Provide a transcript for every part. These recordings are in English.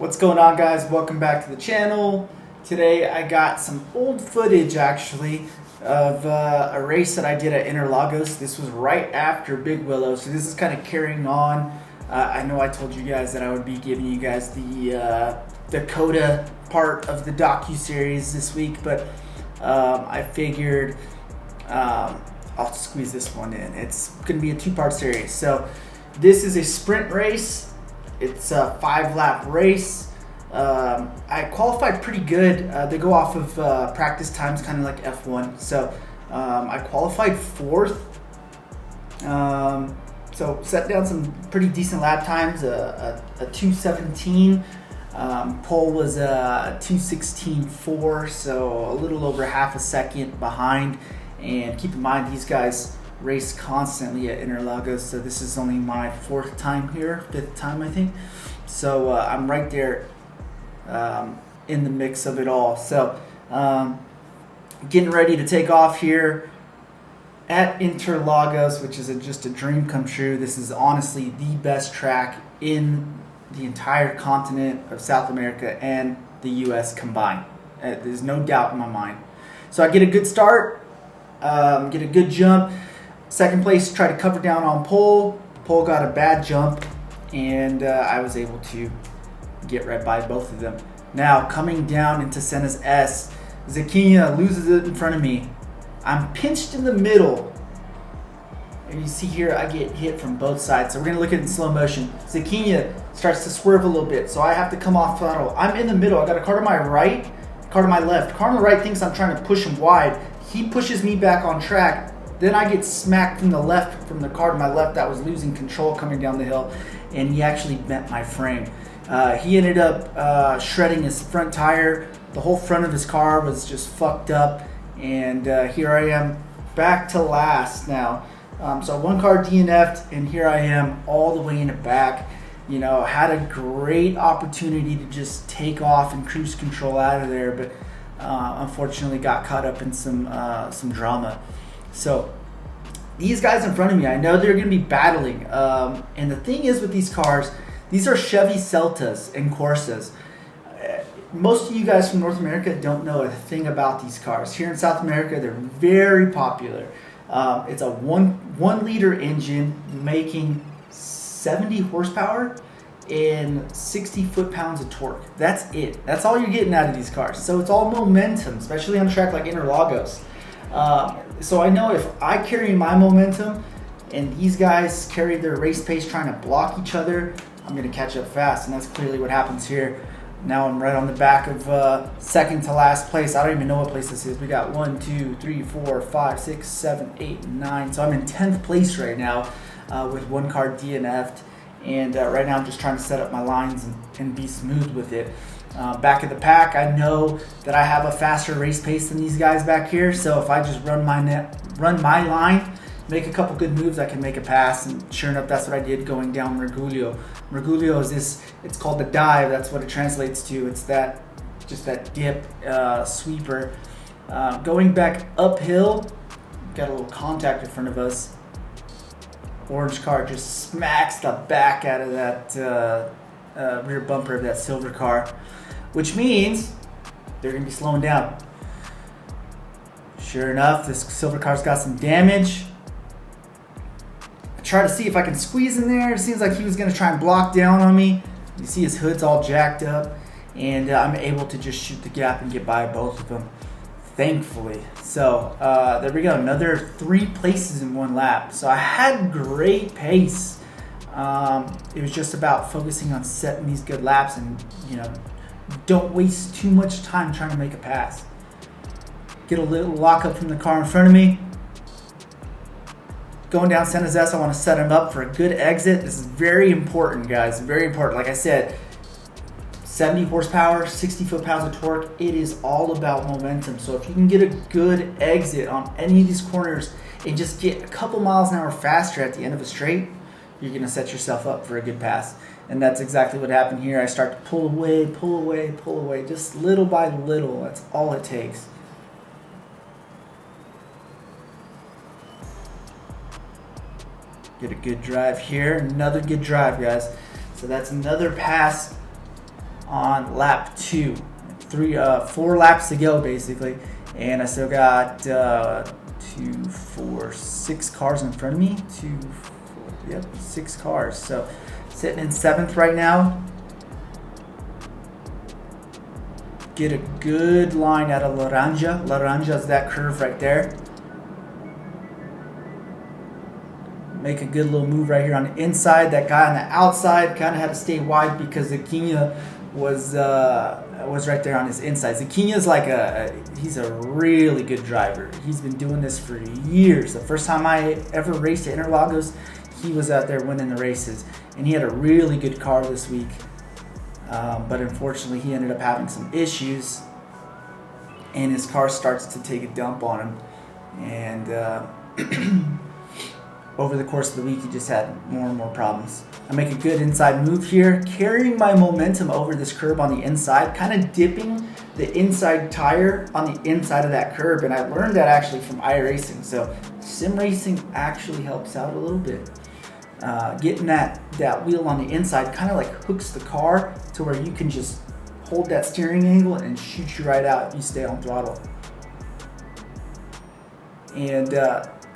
What's going on, guys? Welcome back to the channel. Today I got some old footage actually of a race that I did at Interlagos. This was right after Big Willow, so this is kind of carrying on. I know I told you guys that I would be giving you guys the COTA part of the docu-series this week, but I figured I'll squeeze this one in. It's going to be a two-part series. So this is a sprint race. It's a 5-lap race. I qualified pretty good. They go off of practice times, kind of like F1. So I qualified 4th. So set down some pretty decent lap times. A 2:17. Pole was a 2:16.4, so a little over half a second behind. And keep in mind, these guys race constantly at Interlagos, so this is only my 4th time here, 5th time I think. So I'm right there in the mix of it all. So getting ready to take off here at Interlagos, which is just a dream come true. This is honestly the best track in the entire continent of South America and the US combined. There's no doubt in my mind. So I get a good start, get a good jump. Second place, try to cover down on pole. Pole got a bad jump, and I was able to get right by both of them. Now, coming down into Senna's S, Zequinha loses it in front of me. I'm pinched in the middle. And you see here, I get hit from both sides. So we're going to look at it in slow motion. Zequinha starts to swerve a little bit, so I have to come off throttle. I'm in the middle. I got a car to my right, car to my left. Car on the right thinks I'm trying to push him wide. He pushes me back on track. Then I get smacked from the left, from the car to my left that was losing control coming down the hill, and he actually bent my frame. He ended up shredding his front tire. The whole front of his car was just fucked up, and here I am back to last now. So one car DNF'd, and here I am all the way in the back. You know, had a great opportunity to just take off and cruise control out of there, but unfortunately got caught up in some drama. So these guys in front of me, I know they're going to be battling. And the thing is with these cars, these are Chevy Celtas and Corsas. Most of you guys from North America don't know a thing about these cars. Here in South America, they're very popular. It's a one liter engine making 70 horsepower and 60 foot-pounds of torque. That's it. That's all you're getting out of these cars. So it's all momentum, especially on a track like Interlagos. So I know if I carry my momentum and these guys carry their race pace trying to block each other, I'm going to catch up fast, and that's clearly what happens here. Now I'm right on the back of second to last place. I don't even know what place this is. We got 1, 2, 3, 4, 5, 6, 7, 8, 9. So I'm in 10th place right now with one car DNF'd. And right now I'm just trying to set up my lines and be smooth with it. Back of the pack, I know that I have a faster race pace than these guys back here. So if I just run my line, make a couple good moves, I can make a pass. And sure enough, that's what I did going down Mergulho. Mergulho is this, it's called the dive. That's what it translates to. It's just that dip sweeper. Going back uphill, got a little contact in front of us. Orange car just smacks the back out of that rear bumper of that silver car, which means they're going to be slowing down. Sure enough, this silver car's got some damage. I try to see if I can squeeze in there. It seems like he was going to try and block down on me. You see his hood's all jacked up, and I'm able to just shoot the gap and get by both of them, thankfully. So there we go, another 3 places in 1 lap. So I had great pace. It was just about focusing on setting these good laps and, you know, don't waste too much time trying to make a pass. Get a little lock up from the car in front of me. Going down Senna's S, I want to set him up for a good exit. This is very important, guys, very important. Like I said, 70 horsepower, 60 foot-pounds of torque. It is all about momentum. So if you can get a good exit on any of these corners and just get a couple miles an hour faster at the end of a straight, you're going to set yourself up for a good pass. And that's exactly what happened here. I start to pull away, just little by little. That's all it takes. Get a good drive here. Another good drive, guys. So that's another pass on lap 2. 4 laps to go basically, and I still got 6 cars in front of me. 6 cars. So sitting in 7th right now. Get a good line out of Laranja. Laranja is that curve right there. Make a good little move right here on the inside. That guy on the outside kind of had to stay wide because Zakinya was right there on his inside. Zakinya's like he's a really good driver. He's been doing this for years. The first time I ever raced at Interlagos, he was out there winning the races, and he had a really good car this week. But unfortunately, he ended up having some issues, and his car starts to take a dump on him. And over the course of the week, he just had more and more problems. I make a good inside move here, carrying my momentum over this curb on the inside, kind of dipping the inside tire on the inside of that curb. And I learned that actually from iRacing. So sim racing actually helps out a little bit. Getting that wheel on the inside kind of like hooks the car to where you can just hold that steering angle and shoot you right out if you stay on throttle. And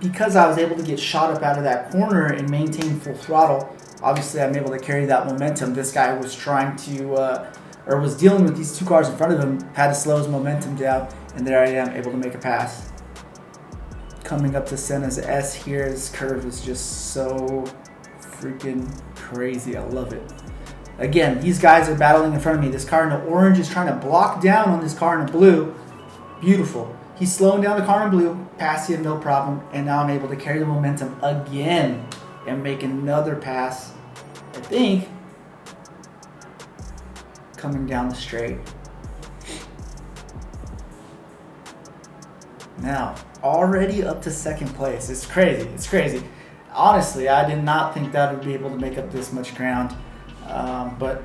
because I was able to get shot up out of that corner and maintain full throttle, obviously I'm able to carry that momentum. This guy was trying to, or was dealing with these 2 cars in front of him, had to slow his momentum down, and there I am, able to make a pass. Coming up to Senna's S here, this curve is just so freaking crazy. I love it. Again, these guys are battling in front of me. This car in the orange is trying to block down on this car in the blue. Beautiful. He's slowing down the car in blue, past him, no problem, and now I'm able to carry the momentum again and make another pass, I think, coming down the straight. Now, already up to 2nd place. It's crazy. It's crazy. Honestly, I did not think that I would be able to make up this much ground. But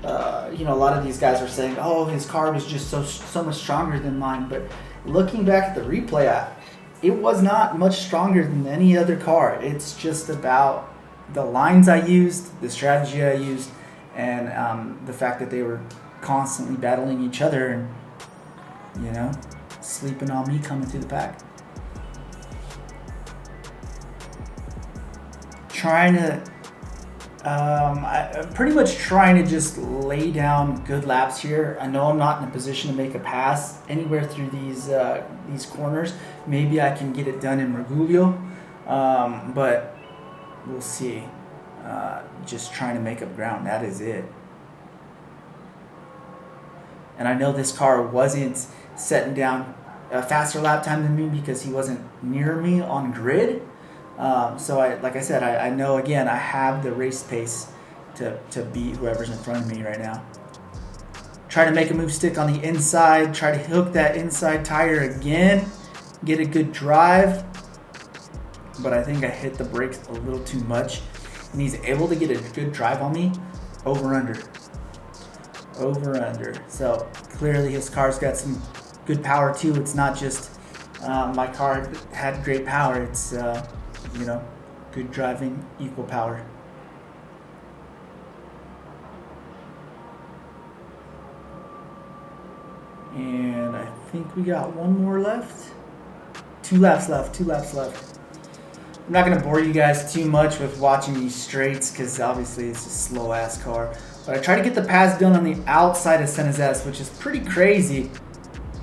a lot of these guys are saying, oh, his car was just so much stronger than mine. But looking back at the replay, it was not much stronger than any other car. It's just about the lines I used, the strategy I used, and the fact that they were constantly battling each other and, sleeping on me coming through the pack. Pretty much trying to just lay down good laps here. I know I'm not in a position to make a pass anywhere through these corners. Maybe I can get it done in Mergulho, but we'll see. Just trying to make up ground. That is it. And I know this car wasn't setting down a faster lap time than me because he wasn't near me on grid. So I know, again, I have the race pace to beat whoever's in front of me right now. Try to make a move stick on the inside. Try to hook that inside tire again. Get a good drive. But I think I hit the brakes a little too much. And he's able to get a good drive on me. Over under. So clearly his car's got some good power too. It's not just my car had great power. It's good driving, equal power. And I think we got one more left. 2 laps left. I'm not going to bore you guys too much with watching these straights because obviously it's a slow ass car. But I try to get the pass done on the outside of Senna's S, which is pretty crazy.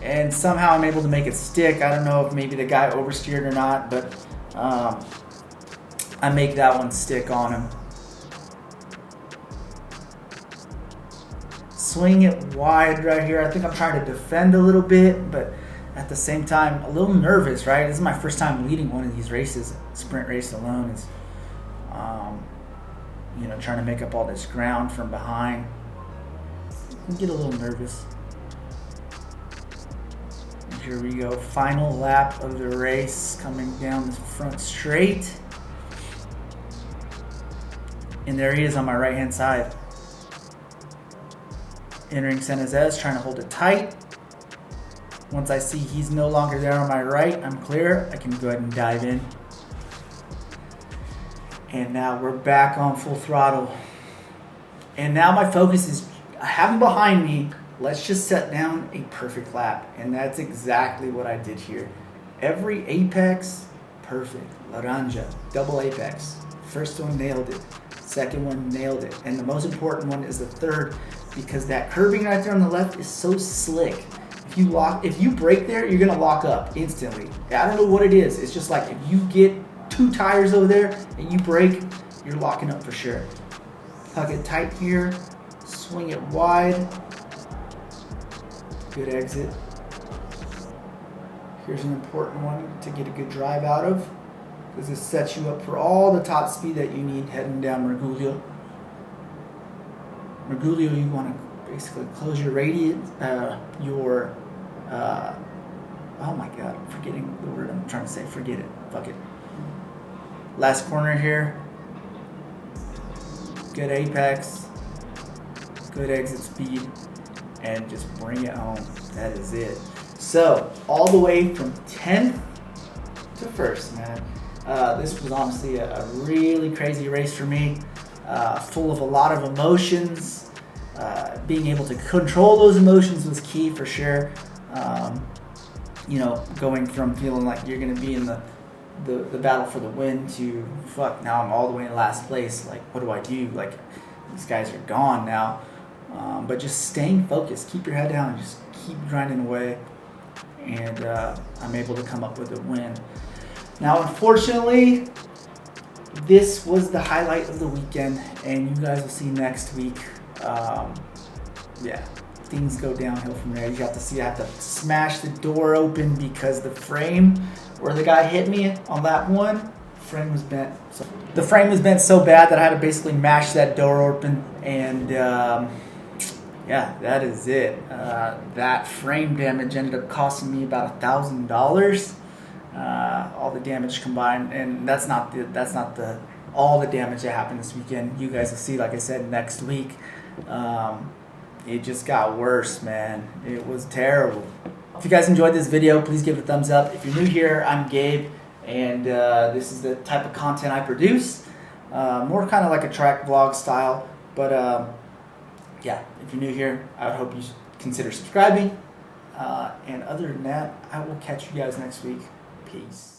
And somehow I'm able to make it stick. I don't know if maybe the guy oversteered or not, but I make that one stick on him. Swing it wide right here. I think I'm trying to defend a little bit, but at the same time, a little nervous, right? This is my first time leading one of these races. Sprint race alone is, trying to make up all this ground from behind. Get a little nervous. And here we go. Final lap of the race, coming down the front straight. And there he is on my right-hand side. Entering Senna's S, trying to hold it tight. Once I see he's no longer there on my right, I'm clear. I can go ahead and dive in. And now we're back on full throttle. And now my focus is I have them behind me. Let's just set down a perfect lap. And that's exactly what I did here. Every apex, perfect. Laranja, double apex. First one nailed it. Second one nailed it. And the most important one is the third, because that curbing right there on the left is so slick. If you brake there, you're gonna lock up instantly. I don't know what it is. It's just like if you get 2 tires over there and you brake, you're locking up for sure. Tuck it tight here, swing it wide. Good exit. Here's an important one to get a good drive out of, because this sets you up for all the top speed that you need heading down Mergulho. Mergulho, you want to basically close your radius, oh my god, I'm forgetting the word I'm trying to say. Forget it. Fuck it. Last corner here. Good apex. Good exit speed. And just bring it home. That is it. So, all the way from 10th to 1st, man. This was honestly a really crazy race for me. Full of a lot of emotions. Being able to control those emotions was key for sure. You know, going from feeling like you're going to be in the battle for the win to, fuck, now I'm all the way in last place. Like, what do I do? Like, these guys are gone now. But just staying focused, keep your head down, and just keep grinding away. And I'm able to come up with a win. Now, unfortunately, this was the highlight of the weekend, and you guys will see next week. Yeah, things go downhill from there. You got to see I have to smash the door open because the frame where the guy hit me on lap 1, frame was bent. So the frame was bent so bad that I had to basically mash that door open, and yeah, that is it. That frame damage ended up costing me about $1,000. All the damage combined, and that's not all the damage that happened this weekend. You guys will see, like I said, next week. It just got worse, man. It was terrible. If you guys enjoyed this video, please give it a thumbs up. If you're new here, I'm Gabe, and this is the type of content I produce. More kind of like a track vlog style, but yeah, if you're new here, I would hope you consider subscribing. And other than that, I will catch you guys next week. Peace.